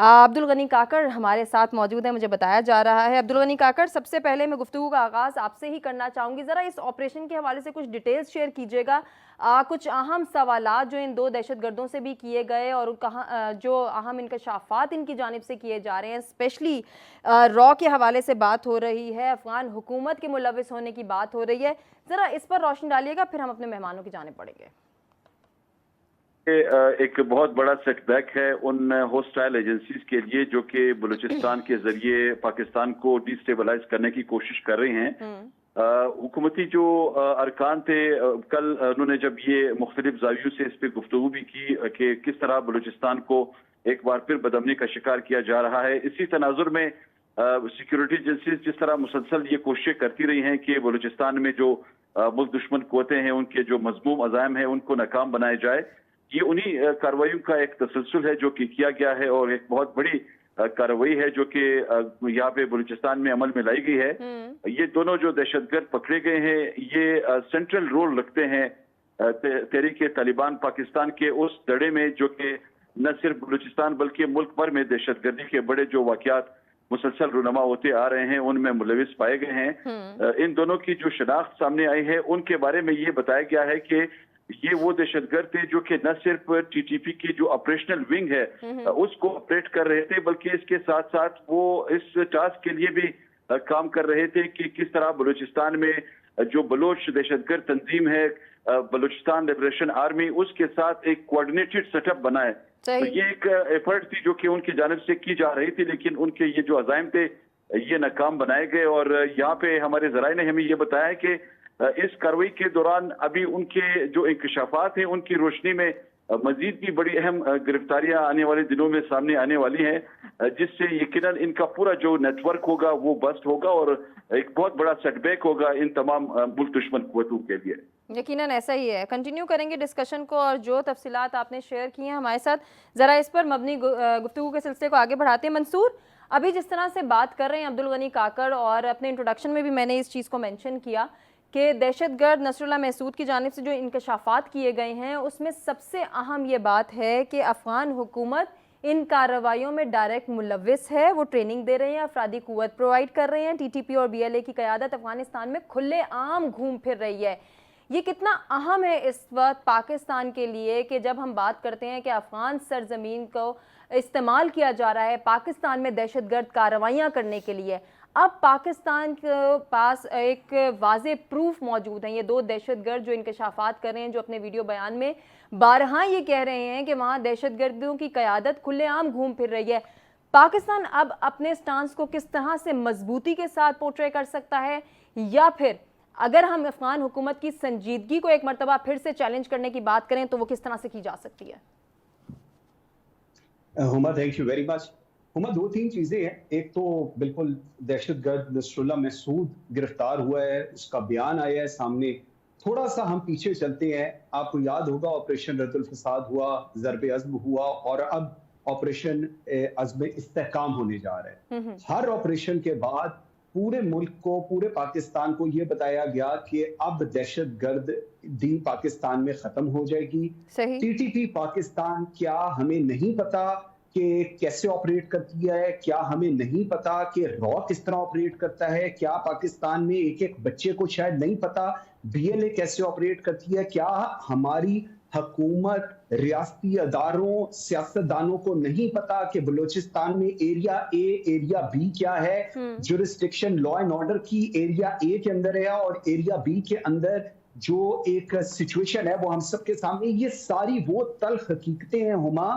عبد الغنی کاکڑ ہمارے ساتھ موجود ہیں، مجھے بتایا جا رہا ہے۔ عبد الغنی کاکڑ، سب سے پہلے میں گفتگو کا آغاز آپ سے ہی کرنا چاہوں گی، ذرا اس آپریشن کے حوالے سے کچھ ڈیٹیلز شیئر کیجیے گا، کچھ اہم سوالات جو ان دو دہشت گردوں سے بھی کیے گئے اور جو اہم انکشافات ان کی جانب سے کیے جا رہے ہیں، اسپیشلی را کے حوالے سے بات ہو رہی ہے، افغان حکومت کے ملوث ہونے کی بات ہو رہی ہے، ذرا اس پر روشنی ڈالیے گا، پھر ہم اپنے مہمانوں کی جانب بڑھیں گے۔ ایک بہت بڑا سیٹ بیک ہے ان ہوسٹائل ایجنسیز کے لیے جو کہ بلوچستان کے ذریعے پاکستان کو ڈی سٹیبلائز کرنے کی کوشش کر رہے ہیں۔ حکومتی جو ارکان تھے، کل انہوں نے جب یہ مختلف زاویوں سے اس پہ گفتگو بھی کی کہ کس طرح بلوچستان کو ایک بار پھر بدامنی کا شکار کیا جا رہا ہے، اسی تناظر میں سیکیورٹی ایجنسیز جس طرح مسلسل یہ کوششیں کرتی رہی ہیں کہ بلوچستان میں جو ملک دشمن قوتیں ہیں ان کے جو مذموم عزائم ہیں ان کو ناکام بنایا جائے، یہ انہی کارروائیوں کا ایک تسلسل ہے جو کہ کیا گیا ہے، اور ایک بہت بڑی کارروائی ہے جو کہ یہاں پہ بلوچستان میں عمل میں لائی گئی ہے۔ یہ دونوں جو دہشت گرد پکڑے گئے ہیں یہ سینٹرل رول رکھتے ہیں تحریک طالبان پاکستان کے اس دڑے میں جو کہ نہ صرف بلوچستان بلکہ ملک بھر میں دہشت گردی کے بڑے جو واقعات مسلسل رونما ہوتے آ رہے ہیں ان میں ملوث پائے گئے ہیں۔ ان دونوں کی جو شناخت سامنے آئی ہے ان کے بارے میں یہ بتایا گیا ہے کہ یہ وہ دہشت گرد تھے جو کہ نہ صرف ٹی ٹی پی کی جو آپریشنل ونگ ہے اس کو آپریٹ کر رہے تھے، بلکہ اس کے ساتھ ساتھ وہ اس ٹاسک کے لیے بھی کام کر رہے تھے کہ کس طرح بلوچستان میں جو بلوچ دہشت گرد تنظیم ہے بلوچستان لبریشن آرمی، اس کے ساتھ ایک کوآرڈینیٹڈ سیٹ اپ بنائے۔ تو یہ ایک ایفرٹ تھی جو کہ ان کی جانب سے کی جا رہی تھی، لیکن ان کے یہ جو عزائم تھے یہ ناکام بنائے گئے۔ اور یہاں پہ ہمارے ذرائع نے ہمیں یہ بتایا کہ اس کارروائی کے دوران ابھی ان کے جو انکشافات ہیں ان کی روشنی میں مزید بھی بڑی اہم گرفتاریاں آنے والے دنوں میں سامنے آنے والی ہیں، جس سے یقیناً ان کا پورا جو نیٹ ورک ہوگا وہ بسٹ ہوگا اور ایک بہت بڑا سیٹ بیک ہوگا ان تمام ملک دشمن قوتوں کے لیے۔ یقیناً ایسا ہی ہے۔ کنٹینیو کریں گے ڈسکشن کو، اور جو تفصیلات آپ نے شیئر کی ہیں ہمارے ساتھ، ذرا اس پر مبنی گفتگو کے سلسلے کو آگے بڑھاتے ہیں۔ منصور، ابھی جس طرح سے بات کر رہے ہیں عبد الغنی کاکڑ، اور اپنے انٹروڈکشن میں بھی میں نے اس چیز کو مینشن کیا کہ دہشت گرد نصر اللہ محسود کی جانب سے جو انکشافات کیے گئے ہیں اس میں سب سے اہم یہ بات ہے کہ افغان حکومت ان کارروائیوں میں ڈائریکٹ ملوث ہے، وہ ٹریننگ دے رہے ہیں، افرادی قوت پرووائڈ کر رہے ہیں، ٹی ٹی پی اور بی ایل اے کی قیادت افغانستان میں کھلے عام گھوم پھر رہی ہے۔ یہ کتنا اہم ہے اس وقت پاکستان کے لیے کہ جب ہم بات کرتے ہیں کہ افغان سرزمین کو استعمال کیا جا رہا ہے پاکستان میں دہشت گرد کارروائیاں کرنے کے لیے، اب پاکستان کے پاس ایک واضح پروف موجود ہیں، یہ دو دہشت گرد جو انکشافات کر رہے ہیں، جو اپنے ویڈیو بیان میں بارہا یہ کہہ رہے ہیں کہ وہاں دہشت گردوں کی قیادت کھلے عام گھوم پھر رہی ہے۔ پاکستان اب اپنے سٹانس کو کس طرح سے مضبوطی کے ساتھ پورٹرے کر سکتا ہے، یا پھر اگر ہم افغان حکومت کی سنجیدگی کو ایک مرتبہ پھر سے چیلنج کرنے کی بات کریں تو وہ کس طرح سے کی جا سکتی ہے؟ ہما تھینک یو ویری مچ۔ ہما دو تین چیزیں ہیں، ایک تو بالکل دہشت گرد نصر اللہ محسود گرفتار ہوا ہے، اس کا بیان آیا ہے سامنے۔ تھوڑا سا ہم پیچھے چلتے ہیں، آپ کو یاد ہوگا آپریشن رد الفساد ہوا، ضرب عزم ہوا، اور اب آپریشن عزم استحکام ہونے جا رہا ہے۔ ہر آپریشن کے بعد پورے ملک کو، پورے پاکستان کو یہ بتایا گیا کہ اب دہشت گرد دی پاکستان میں ختم ہو جائے گی۔ ٹی ٹی پی پاکستان کیا ہمیں نہیں پتا کہ کیسے آپریٹ کرتی ہے، کیا ہمیں نہیں پتا کہ را کس طرح آپریٹ کرتا ہے، کیا پاکستان میں ایک ایک بچے کو شاید نہیں پتا بی ایل اے کیسے آپریٹ کرتی ہے، کیا ہماری حکومت، ریاستی اداروں، سیاستدانوں کو نہیں پتا کہ بلوچستان میں ایریا اے ایریا بی کیا ہے، جورسڈکشن لا اینڈ آرڈر کی ایریا اے کے اندر ہے اور ایریا بی کے اندر جو ایک سچویشن ہے وہ ہم سب کے سامنے۔ یہ ساری وہ تلخ حقیقتیں ہیں ہما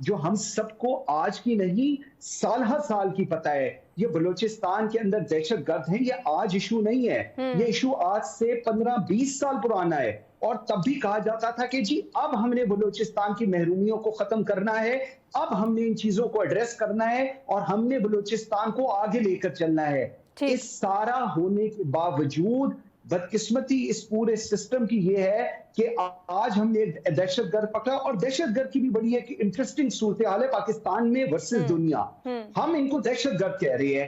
جو ہم سب کو آج کی نہیں سال ہر سال کی پتہ ہے۔ یہ بلوچستان کے اندر دہشت گرد ہیں، یہ آج ایشو نہیں ہے، یہ ایشو آج سے 15-20 سال پرانا ہے، اور تب بھی کہا جاتا تھا کہ جی اب ہم نے بلوچستان کی محرومیوں کو ختم کرنا ہے، اب ہم نے ان چیزوں کو ایڈریس کرنا ہے اور ہم نے بلوچستان کو آگے لے کر چلنا ہے۔ اس سارا ہونے کے باوجود بدقسمتی اس پورے سسٹم کی یہ ہے کہ آج ہم نے دہشت گرد پکڑا، اور دہشت گرد کی بھی بڑی ایک انٹرسٹنگ صورتحال ہے پاکستان میں ورسز دنیا۔ ہم ان کو دہشت گرد کہہ رہے ہیں،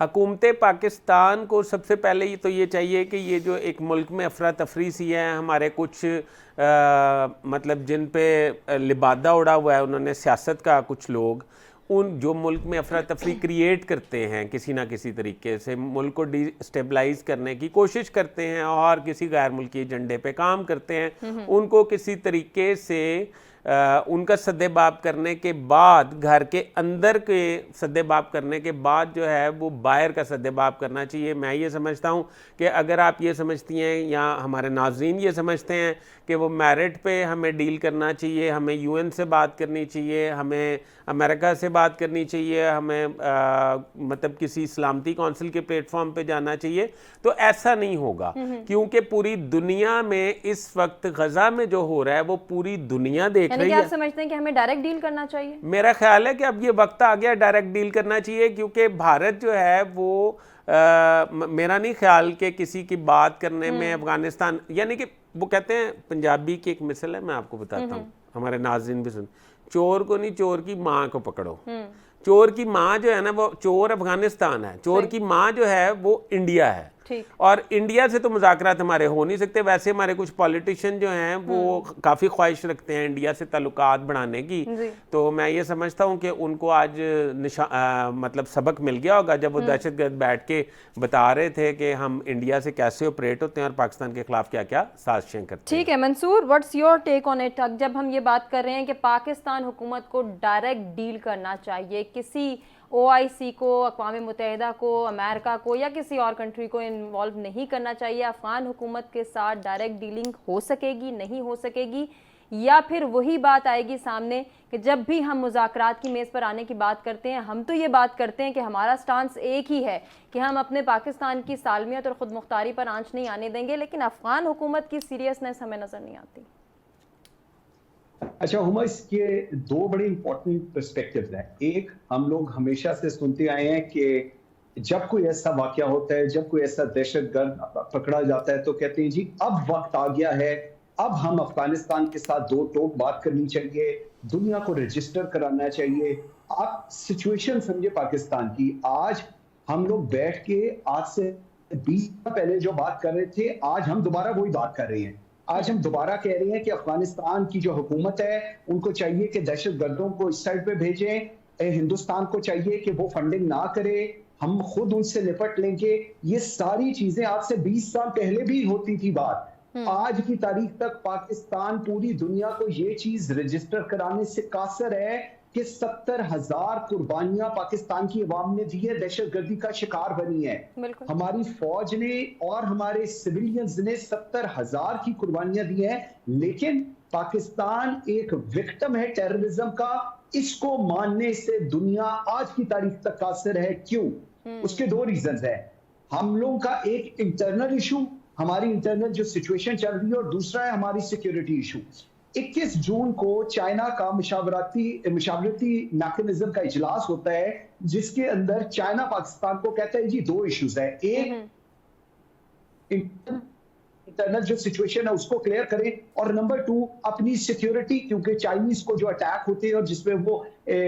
حکومت پاکستان کو سب سے پہلے تو یہ چاہیے کہ یہ جو ایک ملک میں افراتفری سی ہے، ہمارے کچھ مطلب جن پہ لبادہ اڑا ہوا ہے انہوں نے سیاست کا کچھ لوگ، ان جو ملک میں افراتفری کریٹ کرتے ہیں کسی نہ کسی طریقے سے، ملک کو ڈی اسٹیبلائز کرنے کی کوشش کرتے ہیں اور کسی غیر ملکی ایجنڈے پہ کام کرتے ہیں، ان کو کسی طریقے سے ان کا سد باب کرنے کے بعد، گھر کے اندر کے سد باب کرنے کے بعد جو ہے وہ باہر کا سد باب کرنا چاہیے۔ میں یہ سمجھتا ہوں کہ اگر آپ یہ سمجھتی ہیں یا ہمارے ناظرین یہ سمجھتے ہیں کہ وہ میرٹ پہ ہمیں ڈیل کرنا چاہیے، ہمیں یو این سے بات کرنی چاہیے، ہمیں امریکہ سے بات کرنی چاہیے، ہمیں مطلب کسی سلامتی کونسل کے پلیٹ فارم پہ جانا چاہیے، تو ایسا نہیں ہوگا، کیونکہ پوری دنیا میں اس وقت غزہ میں جو ہو رہا ہے وہ پوری دنیا دیکھ یعنی کہ آپ سمجھتے ہیں کہ ہمیں ڈائریکٹ ڈیل کرنا چاہیے؟ میرا خیال ہے کہ اب یہ وقت آ گیا ڈائریکٹ ڈیل کرنا چاہیے، کیونکہ بھارت جو ہے وہ میرا نہیں خیال کہ کسی کی بات کرنے میں افغانستان، یعنی کہ وہ کہتے ہیں پنجابی کی ایک مثل ہے، میں آپ کو بتاتا ہوں، ہمارے ناظرین بھی سن، چور کو نہیں چور کی ماں کو پکڑو۔ چور کی ماں جو ہے نا وہ چور افغانستان ہے، چور کی ماں جو ہے وہ انڈیا ہے، اور انڈیا سے تو مذاکرات ہمارے ہو نہیں سکتے۔ ویسے ہمارے کچھ پولیٹیشین جو ہیں وہ کافی خواہش رکھتے ہیں انڈیا سے تعلقات بڑھانے کی، تو میں یہ سمجھتا ہوں کہ ان کو آج مطلب سبق مل گیا ہوگا جب وہ دہشت گرد بیٹھ کے بتا رہے تھے کہ ہم انڈیا سے کیسے آپریٹ ہوتے ہیں اور پاکستان کے خلاف کیا کیا سازشیں کرتے ہیں۔ ٹھیک ہے Mansoor, what's your take on it? جب ہم یہ بات کر رہے ہیں کہ پاکستان حکومت کو ڈائریکٹ ڈیل کرنا چاہیے، کسی او آئی سی کو، اقوام متحدہ کو، امریکہ کو یا کسی اور کنٹری کو انوالو نہیں کرنا چاہیے، افغان حکومت کے ساتھ ڈائریکٹ ڈیلنگ ہو سکے گی، نہیں ہو سکے گی، یا پھر وہی بات آئے گی سامنے کہ جب بھی ہم مذاکرات کی میز پر آنے کی بات کرتے ہیں، ہم تو یہ بات کرتے ہیں کہ ہمارا سٹانس ایک ہی ہے کہ ہم اپنے پاکستان کی سالمیت اور خود مختاری پر آنچ نہیں آنے دیں گے، لیکن افغان حکومت کی سیریسنس ہمیں نظر نہیں آتی؟ اچھا ہما، اس کے دو بڑے امپورٹنٹ پرسپیکٹیوز ہیں۔ ایک، ہم لوگ ہمیشہ سے سنتے آئے ہیں کہ جب کوئی ایسا واقعہ ہوتا ہے، جب کوئی ایسا دہشت گرد پکڑا جاتا ہے تو کہتے ہیں جی اب وقت آ گیا ہے، اب ہم افغانستان کے ساتھ دو ٹوک بات کرنی چاہیے، دنیا کو رجسٹر کرانا چاہیے۔ آپ سچویشن سمجھے پاکستان کی، آج ہم لوگ بیٹھ کے آج سے 20 سال پہلے جو بات کر رہے تھے، آج ہم دوبارہ وہی بات کر رہے ہیں۔ آج ہم دوبارہ کہہ رہے ہیں کہ افغانستان کی جو حکومت ہے ان کو چاہیے کہ دہشت گردوں کو اس سائڈ پہ بھیجیں، ہندوستان کو چاہیے کہ وہ فنڈنگ نہ کرے، ہم خود ان سے نپٹ لیں گے۔ یہ ساری چیزیں آج سے 20 سال پہلے بھی ہوتی تھی بات۔ آج کی تاریخ تک پاکستان پوری دنیا کو یہ چیز رجسٹر کرانے سے قاصر ہے کہ 70,000 قربانیاں پاکستان کی عوام نے دی ہے، دہشت گردی کا شکار بنی ہے۔ ہماری فوج نے اور ہمارے سویلینز نے 70,000 کی قربانیاں دی ہیں، لیکن پاکستان ایک وکٹم ہے ٹیررزم کا۔ اس کو ماننے سے دنیا آج کی تاریخ تک قاصر ہے۔ کیوں؟ اس کے دو ریزنز ہیں۔ ہم لوگوں کا ایک انٹرنل ایشو، ہماری انٹرنل جو سچویشن چل رہی ہے، اور دوسرا ہے ہماری سیکیورٹی ایشو۔ 21 جون کو چائنا کا مشاورتی میکانزم کا اجلاس ہوتا ہے، جس کے اندر چائنا پاکستان کو کہتا ہے جی دو ایشوز ہیں، ایک انٹرنل جو سچویشن ہے اس کو کلیئر کریں، اور نمبر 2 اپنی سیکیورٹی، کیونکہ چائنیز کو جو اٹیک ہوتے ہیں اور جس میں وہ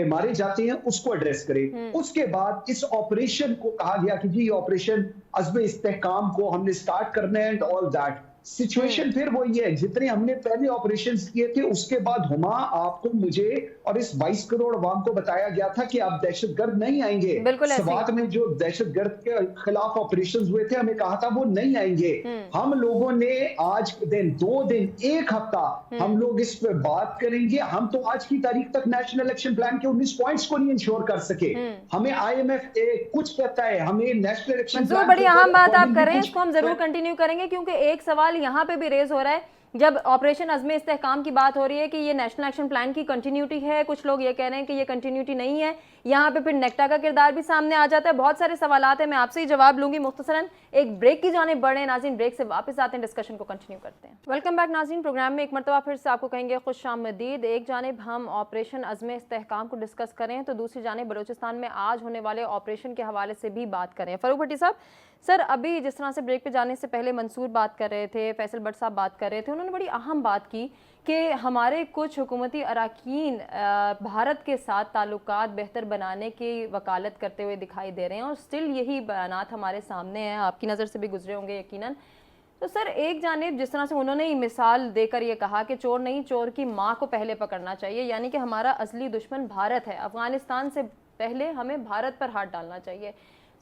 مارے جاتے ہیں اس کو ایڈریس کریں۔ اس کے بعد اس آپریشن کو کہا گیا کہ جی یہ آپریشن عزم استحکام کو ہم نے سٹارٹ کرنا ہے اینڈ آل دیٹ۔ سچویشن پھر وہی ہے جتنے ہم نے پہلے آپریشنز کیے تھے، اس کے بعد ہما آپ کو، مجھے اور اس 22 کروڑ عوام کو بتایا گیا تھا کہ اب دہشت گرد نہیں آئیں گے۔ سوات میں جو دہشت گرد کے خلاف آپریشنز ہوئے تھے، ہمیں کہا تھا وہ نہیں آئیں گے۔ ہم لوگوں نے آج دن 2 دن 1 ہفتہ ہم لوگ اس پہ بات کریں گے۔ ہم تو آج کی تاریخ تک نیشنل الیکشن پلان کے 19 پوائنٹس کو نہیں انشور کر سکے۔ ہمیں آئی ایم ایف کچھ کہتا ہے، ہمیں نیشنل الیکشن پلان، بڑی اہم بات آپ کر رہے ہیں، اس کو ہم ضرور کنٹینیو کریں گے، کیونکہ ایک سوال یہاں پہ بھی ریز ہو رہا ہے جب آپریشن عزم استحکام کی بات ہو رہی ہے کہ یہ نیشنل ایکشن پلان کی کنٹینیوٹی ہے، کچھ لوگ یہ کہہ رہے ہیں کہ یہ کنٹینیوٹی نہیں ہے، یہاں پہ پھر نیکٹا کا کردار بھی سامنے آ جاتا ہے۔ بہت سارے سوالات ہیں، میں آپ سے ہی جواب لوں گی مختصراً، ایک بریک کی جانب بڑھ رہے ہیں ناظرین، بریک سے واپس آتے ہیں، ڈسکشن کو کنٹینیو کرتے ہیں۔ ویلکم بیک ناظرین، پروگرام میں ایک مرتبہ پھر سے آپ کو کہیں گے خوش آمدید۔ ایک جانب ہم آپریشن عزم استحکام کو ڈسکس کریں تو دوسری جانب بلوچستان میں آج ہونے والے آپریشن کے حوالے سے بھی بات کریں۔ فاروق بھٹی صاحب، سر ابھی جس طرح سے بریک پہ جانے سے پہلے منصور بات کر رہے تھے, فیصل بٹ صاحب بات کر رہے تھے, انہوں نے بڑی اہم بات کی کہ ہمارے کچھ حکومتی اراکین بھارت کے ساتھ تعلقات بہتر بنانے کی وکالت کرتے ہوئے دکھائی دے رہے ہیں, اور سٹل یہی بیانات ہمارے سامنے ہیں, آپ کی نظر سے بھی گزرے ہوں گے یقیناً. تو سر ایک جانب جس طرح سے انہوں نے مثال دے کر یہ کہا کہ چور نہیں, چور کی ماں کو پہلے پکڑنا چاہیے, یعنی کہ ہمارا اصلی دشمن بھارت ہے, افغانستان سے پہلے ہمیں بھارت پر ہاتھ ڈالنا چاہیے.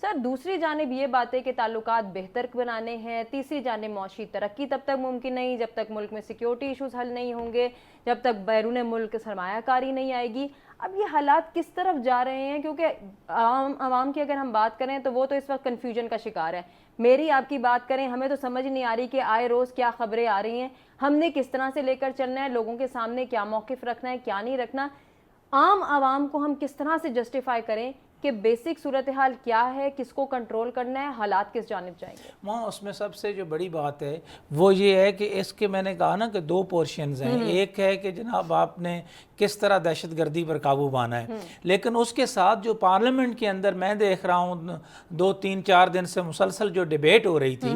سر دوسری جانب یہ بات ہے کہ تعلقات بہتر بنانے ہیں, تیسری جانب معاشی ترقی تب تک ممکن نہیں جب تک ملک میں سیکیورٹی ایشوز حل نہیں ہوں گے, جب تک بیرون ملک سرمایہ کاری نہیں آئے گی. اب یہ حالات کس طرف جا رہے ہیں, کیونکہ عوام کی اگر ہم بات کریں تو وہ تو اس وقت کنفیوژن کا شکار ہے. میری آپ کی بات کریں, ہمیں تو سمجھ نہیں آ رہی کہ آئے روز کیا خبریں آ رہی ہیں, ہم نے کس طرح سے لے کر چلنا ہے, لوگوں کے سامنے کیا موقف رکھنا ہے, کیا نہیں رکھنا. عام عوام کو ہم کس طرح سے جسٹیفائی کریں کہ بیسک صورتحال کیا ہے, کس کو کنٹرول کرنا ہے, حالات کس جانب جائیں گے. وہاں اس میں سب سے جو بڑی بات ہے وہ یہ ہے کہ اس کے میں نے کہا نا کہ دو پورشنز ہیں. ایک ہے کہ جناب آپ نے کس طرح دہشت گردی پر قابو پانا ہے, لیکن اس کے ساتھ جو پارلیمنٹ کے اندر میں دیکھ رہا ہوں 2-3-4 دن سے مسلسل جو ڈیبیٹ ہو رہی تھی,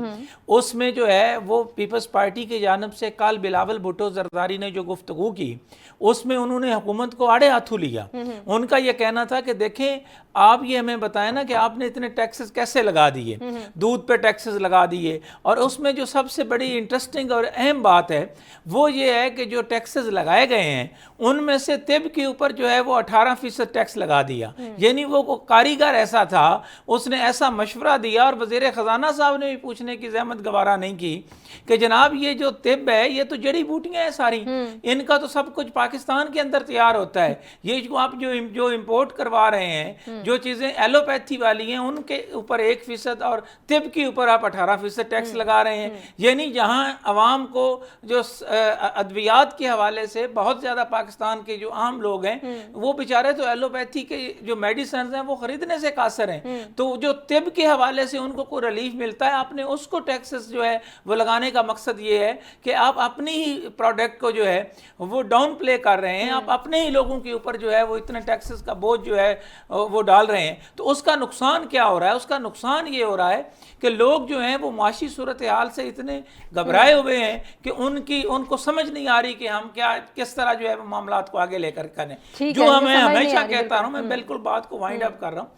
اس میں جو ہے وہ پیپلز پارٹی کی جانب سے کل بلاول بھٹو زرداری نے جو گفتگو کی, اس میں انہوں نے حکومت کو آڑے ہاتھوں لیا. ان کا یہ کہنا تھا کہ دیکھیں آپ یہ ہمیں بتائیں نا کہ آپ نے اتنے ٹیکسز کیسے لگا دیے, دودھ پہ ٹیکسز لگا دیے, اور اس میں جو سب سے بڑی انٹرسٹنگ اور اہم بات ہے وہ یہ ہے کہ جو ٹیکسز لگائے گئے ہیں ان میں سے طب کے اوپر جو ہے وہ 18% ٹیکس لگا دیا. یعنی وہ کاریگر ایسا تھا, اس نے ایسا مشورہ دیا, اور وزیر خزانہ صاحب نے بھی پوچھنے کی زحمت گوارا نہیں کی کہ جناب یہ جو طب ہے یہ تو جڑی بوٹیاں ہیں ساری, ان کا تو سب کچھ پاکستان کے اندر تیار ہوتا ہے, یہ جو آپ جو امپورٹ کروا رہے ہیں جو چیزیں ایلوپیتھی والی ہیں ان کے اوپر 1% اور طب کے اوپر آپ 18% ٹیکس لگا رہے ہیں. یعنی جہاں عوام کو جو ادویات کے حوالے سے بہت زیادہ پاکستان کے جو عام لوگ ہیں وہ بیچارے تو ایلوپیتھی کے جو میڈیسنز ہیں وہ خریدنے سے قاصر ہیں, تو جو طب کے حوالے سے ان کو کوئی ریلیف ملتا ہے, آپ نے اس کو ٹیکسز جو ہے وہ لگانے کا مقصد یہ ہے کہ آپ اپنی ہی پروڈکٹ کو جو ہے وہ ڈاؤن پلے کر رہے ہیں, آپ اپنے ہی لوگوں کے اوپر جو ہے وہ اتنے ٹیکسز کا بوجھ جو ہے وہ ڈال رہے ہیں. تو اس کا نقصان کیا ہو رہا ہے؟ اس کا نقصان یہ ہو رہا ہے کہ لوگ جو ہیں وہ معاشی صورتحال سے اتنے گھبرائے ہوئے ہیں کہ ان کو سمجھ نہیں آ رہی کہ ہم کس طرح جو ہے معاملات کو آگے لے کر کریں. جو میں ہمیشہ کہتا ہوں, میں بالکل بات کو وائنڈ اپ کر رہا ہوں,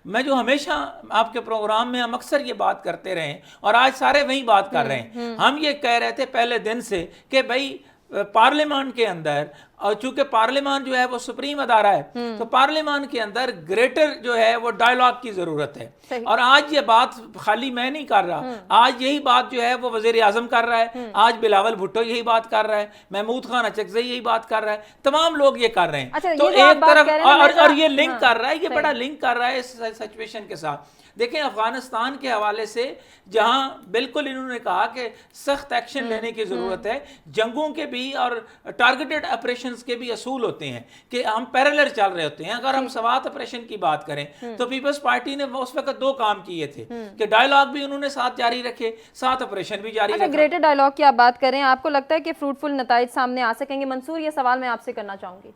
میں جو ہمیشہ آپ کے پروگرام میں ہم اکثر یہ بات کرتے رہے ہیں اور آج سارے وہی بات کر رہے ہیں. ہم یہ کہہ رہے تھے پہلے دن سے کہ بھائی پارلیمان کے اندر, اور چونکہ پارلیمان جو ہے وہ سپریم ادارہ ہے, تو پارلیمان کے اندر گریٹر جو ہے وہ ڈائیلاگ کی ضرورت ہے. اور آج یہ بات خالی میں نہیں کر رہا, آج یہی بات جو ہے وہ وزیر اعظم کر رہا ہے, آج بلاول بھٹو یہی بات کر رہا ہے, محمود خان اچکزئی یہی بات کر رہا ہے, تمام لوگ یہ کر رہے ہیں. تو ایک طرف اور یہ لنک کر رہا ہے, یہ بڑا لنک کر رہا ہے اس سچویشن کے ساتھ. دیکھیں افغانستان کے حوالے سے جہاں بالکل انہوں نے کہا کہ سخت ایکشن لینے کی ضرورت ہے, جنگوں کے بھی اور ٹارگیٹڈ آپریشنز کے بھی اصول ہوتے ہیں کہ ہم پیرلر چل رہے ہوتے ہیں. اگر ہم سوات آپریشن کی بات کریں تو پیپلز پارٹی نے اس وقت 2 کام کیے تھے کہ ڈائیلاگ بھی انہوں نے ساتھ جاری رکھے, ساتھ آپریشن بھی جاری رکھا. گریٹر ڈائیلاگ کی آپ بات کریں, آپ کو لگتا ہے کہ فروٹفل نتائج سامنے آ سکیں گے؟ منصور یہ سوال میں آپ سے کرنا چاہوں گی.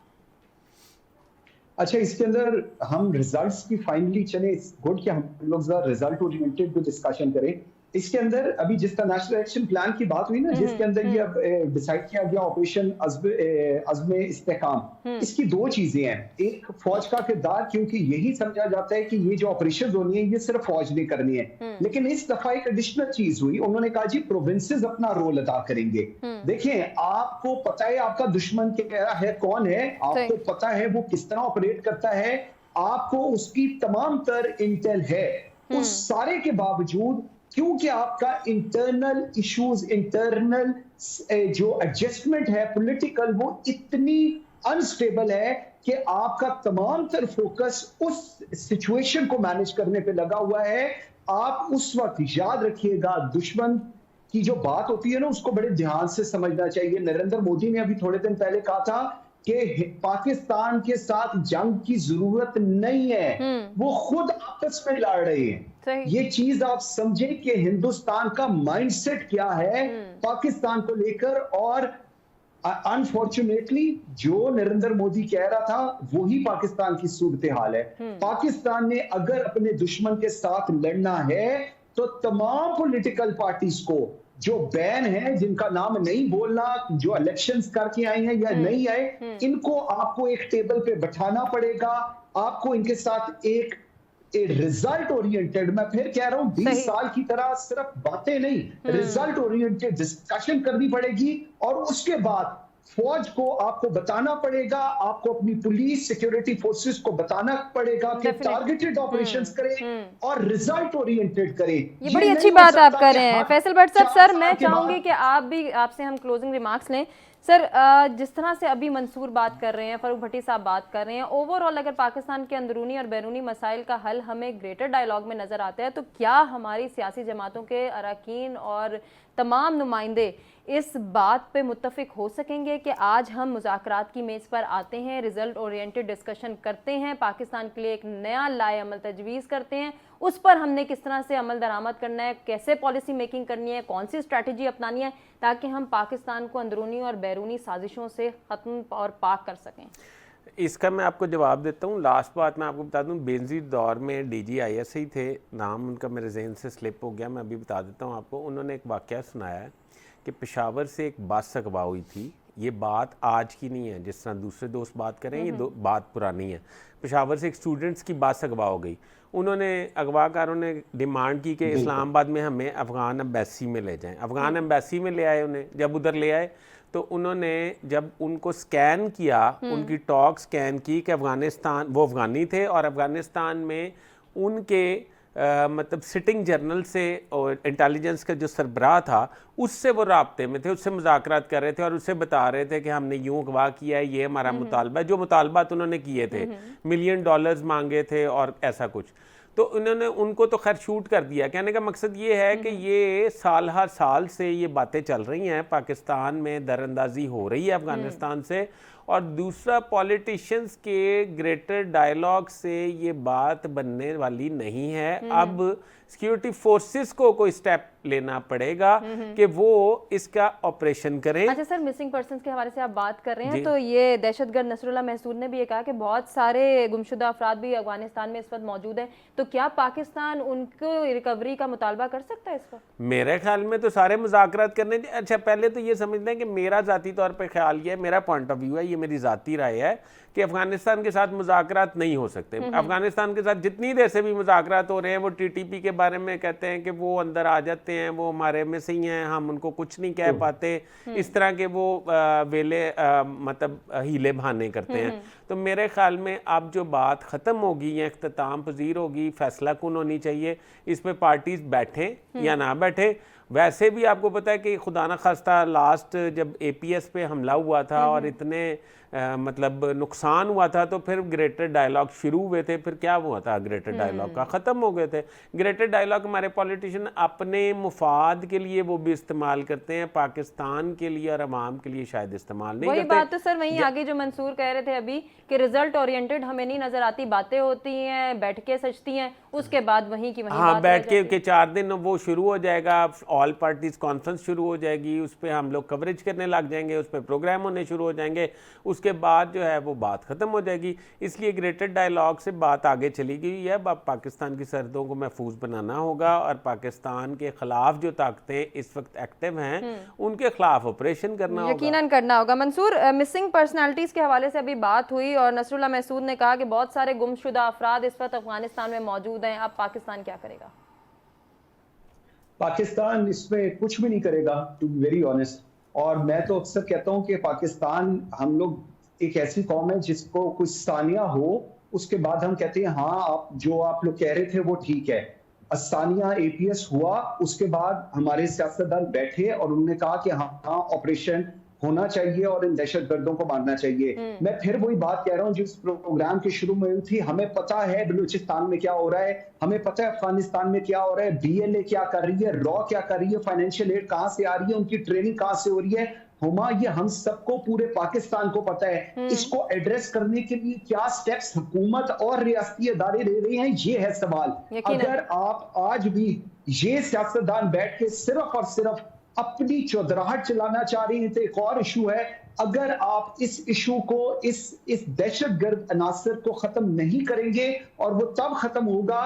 اچھا, اس کے اندر ہم ریزلٹس کی فائنلی چلیں, گڈ کہ ہم لوگ ریزلٹ اورینٹڈ بھی ڈسکشن کریں. اس کے اندر ابھی جس طرح نیشنل ایکشن پلان کی بات ہوئی نا, جس کے اندر یہ ڈیسائیڈ کیا گیا آپریشن عزم استحکام, اس کی 2 چیزیں ہیں. ایک فوج کا کردار, کیونکہ یہی سمجھا جاتا ہے کہ یہ جو آپریشن ہونی ہے یہ صرف فوج نے کرنی ہے, لیکن اس دفعہ ایک ایڈیشنل چیز ہوئی, انہوں نے کہا جی پروونسز اپنا رول ادا کریں گے. دیکھیں آپ کو پتا ہے آپ کا دشمن کیا ہے, کون ہے, آپ کو پتا ہے وہ کس طرح آپریٹ کرتا ہے, آپ کو اس کی تمام تر انٹیل ہے. اس سارے کے باوجود کیونکہ آپ کا انٹرنل ایشوز, انٹرنل جو ایڈجسٹمنٹ ہے پولیٹیکل, وہ اتنی انسٹیبل ہے کہ آپ کا تمام تر فوکس اس سچویشن کو مینج کرنے پہ لگا ہوا ہے. آپ اس وقت یاد رکھیے گا, دشمن کی جو بات ہوتی ہے نا اس کو بڑے دھیان سے سمجھنا چاہیے. نریندر مودی نے ابھی تھوڑے دن پہلے کہا تھا کہ پاکستان کے ساتھ جنگ کی ضرورت نہیں ہے, وہ خود آپس میں لڑ رہے ہیں. یہ چیز آپ سمجھیں کہ ہندوستان کا مائنڈ سیٹ کیا ہے پاکستان کو لے کر, اور انفارچونیٹلی جو نریندر مودی کہہ رہا تھا وہی پاکستان کی صورتحال ہے. پاکستان نے اگر اپنے دشمن کے ساتھ لڑنا ہے تو تمام پولیٹیکل پارٹیز کو جو بین ہیں، جن کا نام نہیں بولنا، جو الیکشنز کر کے آئے ہیں یا نہیں آئے، ان کو آپ کو ایک ٹیبل پہ بٹھانا پڑے گا. آپ کو ان کے ساتھ ایک ریزلٹ اورینٹڈ، میں پھر کہہ رہا ہوں 20 سال کی طرح صرف باتیں نہیں، ریزلٹ اورینٹڈ ڈسکشن کرنی پڑے گی. اور اس کے بعد فوج کو آپ کو بتانا پڑے گا، آپ کو اپنی پولیس سیکیورٹی فورسز کو بتانا پڑے گا کہ ٹارگیٹڈ آپریشنز کریں اور ریزلٹ اورینٹڈ کریں. یہ بڑی اچھی بات آپ کر رہے ہیں فیصل بٹ صاحب. سر میں چاہوں گی کہ آپ سے ہم کلوزنگ ریمارکس لیں. سر جس طرح سے ابھی منصور بات کر رہے ہیں، فاروق بھٹی صاحب بات کر رہے ہیں، اوور آل اگر پاکستان کے اندرونی اور بیرونی مسائل کا حل ہمیں گریٹر ڈائیلاگ میں نظر آتا ہے، تو کیا ہماری سیاسی جماعتوں کے اراکین اور تمام نمائندے اس بات پہ متفق ہو سکیں گے کہ آج ہم مذاکرات کی میز پر آتے ہیں، ریزلٹ اورینٹڈ ڈسکشن کرتے ہیں، پاکستان کے لیے ایک نیا لائے عمل تجویز کرتے ہیں، اس پر ہم نے کس طرح سے عمل درآمد کرنا ہے، کیسے پالیسی میکنگ کرنی ہے، کون سی اسٹریٹجی اپنانی ہے تاکہ ہم پاکستان کو اندرونی اور بیرونی سازشوں سے ختم اور پاک کر سکیں؟ اس کا میں آپ کو جواب دیتا ہوں. لاسٹ بات میں آپ کو بتا دوں، بینظیر دور میں D G I S I تھے، نام ان کا میرے ذہن سے سلپ ہو گیا، میں ابھی بتا دیتا ہوں آپ کو. انہوں نے ایک واقعہ سنایا ہے کہ پشاور سے ایک بس اغوا ہوئی تھی. یہ بات آج کی نہیں ہے جس طرح دوسرے دوست بات کریں، یہ بات پرانی ہے. پشاور سے ایک اسٹوڈنٹس کی بس اغوا ہو گئی. انہوں نے اغوا کاروں نے ڈیمانڈ کی کہ اسلام آباد میں ہمیں افغان ایمبیسی میں لے جائیں. افغان ایمبیسی میں لے آئے انہیں. جب ادھر لے آئے تو انہوں نے جب ان کو سکین کیا، ان کی ٹاک سکین کی کہ افغانستان، وہ افغانی تھے اور افغانستان میں ان کے مطلب سٹنگ جرنل سے اور انٹیلیجنس کا جو سربراہ تھا اس سے وہ رابطے میں تھے، اس سے مذاکرات کر رہے تھے اور اس سے بتا رہے تھے کہ ہم نے یوں اغوا کیا ہے، یہ ہمارا مطالبہ ہے. جو مطالبات انہوں نے کیے تھے، $1 ملین مانگے تھے اور ایسا کچھ. تو انہوں نے ان کو تو خیر شوٹ کر دیا. کہنے کا مقصد یہ ہے کہ یہ سال ہر سال سے یہ باتیں چل رہی ہیں، پاکستان میں در اندازی ہو رہی ہے افغانستان سے. اور دوسرا، پولیٹیشنز کے گریٹر ڈائیلاگ سے یہ بات بننے والی نہیں ہے. اب سیکیورٹی فورسز کو کوئی سٹیپ لینا پڑے گا کہ وہ اس کا آپریشن کریں. اچھا سر، مسنگ پرسنز کے حوالے سے آپ بات کر رہے ہیں تو یہ دہشت گرد نصر اللہ محسود نے بھی یہ کہا کہ بہت سارے گمشدہ افراد بھی افغانستان میں اس وقت موجود ہیں، تو کیا پاکستان ان کو ریکوری کا مطالبہ کر سکتا ہے اس وقت؟ میرے خیال میں تو سارے مذاکرات کرنے. اچھا پہلے تو یہ سمجھ لیں کہ میرا ذاتی طور پہ خیال یہ ہے، میرا پوائنٹ آف ویو ہے، یہ میری ذاتی رائے ہے کہ افغانستان کے ساتھ مذاکرات نہیں ہو سکتے. افغانستان کے ساتھ جتنی دیر سے بھی مذاکرات ہو رہے ہیں، وہ ٹی ٹی پی کے بارے میں کہتے ہیں کہ وہ اندر آ جاتے ہیں، وہ ہمارے میں سے ہی ہیں، ہم ان کو کچھ نہیں کہہ پاتے، اس طرح کے وہ ویلے مطلب ہیلے بہانے کرتے ہیں. تو میرے خیال میں اب جو بات ختم ہوگی یا اختتام پذیر ہوگی، فیصلہ کن ہونی چاہیے. اس پہ پارٹیز بیٹھیں یا نہ بیٹھیں. ویسے بھی آپ کو پتہ ہے کہ خدا نہ خواستہ لاسٹ جب اے پی ایس پہ حملہ ہوا تھا اور اتنے مطلب نقصان ہوا تھا، تو پھر گریٹر ڈائیلاگ شروع ہوئے تھے. پھر کیا ہوا تھا گریٹر ڈائیلاگ کا؟ ختم ہو گئے تھے. گریٹر ڈائیلاگ ہمارے پولیٹیشین اپنے مفاد کے لیے وہ بھی استعمال کرتے ہیں، پاکستان کے لیے اور عوام کے لیے شاید استعمال نہیں کرتے. وہی بات تو سر وہیں آگے جو منصور کہہ رہے تھے ابھی کہ ریزلٹ اورینٹڈ ہمیں نہیں نظر آتی، باتیں ہوتی ہیں، بیٹھ کے سچتی ہیں، اس کے بعد وہیں کی وہیں ہاں بیٹھ کے 4 دن وہ شروع ہو جائے گا، آل پارٹیز کانفرنس شروع ہو جائے گی، اس پہ ہم لوگ کوریج کرنے لگ جائیں گے، اس پہ پروگرام ہونے شروع ہو جائیں گے، اس کے بعد جو ہے وہ بات ختم ہو جائے گی. اس لیے گریٹر ڈائیلاگ سے بات آگے چلی گئی ہے. اب پاکستان کی سرحدوں کو محفوظ بنانا ہوگا اور پاکستان کے خلاف جو طاقتیں اس وقت ایکٹیو ہیں ان کے خلاف آپریشن کرنا ہوگا، یقیناً کرنا ہوگا. منصور، مسنگ پرسنالٹیز کے حوالے سے ابھی بات ہوئی اور نصر اللہ محسود نے کہا کہ بہت سارے گم شدہ افراد اس وقت افغانستان میں موجود ہیں. اب پاکستان کیا کرے گا؟ پاکستان اس میں کچھ بھی نہیں کرے گا، ٹو بی ویری آنیسٹ. اور میں تو اکثر کہتا ہوں کہ پاکستان، ہم لوگ ایک ایسی قوم ہے جس کو کچھ ثانیہ ہو اس کے بعد ہم کہتے ہیں ہاں آپ لوگ کہہ رہے تھے وہ ٹھیک ہے. ثانیہ اے پی ایس ہوا، اس کے بعد ہمارے سیاستدان بیٹھے اور انہوں نے کہا کہ ہاں آپریشن ہونا چاہیے اور ان دہشت گردوں کو مارنا چاہیے. میں پھر وہی بات کہہ رہا ہوں جس پروگرام کے شروع میں ہوئی تھی. ہمیں پتا ہے بلوچستان میں کیا ہو رہا ہے، ہمیں پتا ہے افغانستان میں کیا ہو رہا ہے، بی ایل اے کیا کر رہی ہے، را کیا کر رہی ہے، فائنینشیل ایڈ کہاں سے آ رہی ہے، ان کی ٹریننگ کہاں سے ہو رہی ہے. ہما یہ ہم سب کو، پورے پاکستان کو پتا ہے. اس کو ایڈریس کرنے کے لیے کیا سٹیپس حکومت اور ریاستی ادارے لے رہے ہیں، یہ ہے سوال. اگر آپ آج بھی یہ سیاستدان بیٹھ کے صرف اور صرف اپنی چودراہٹ چلانا چاہ رہے ہیں تو ایک اور ایشو ہے. اگر آپ اس ایشو کو، اس دہشت گرد عناصر کو ختم نہیں کریں گے، اور وہ تب ختم ہوگا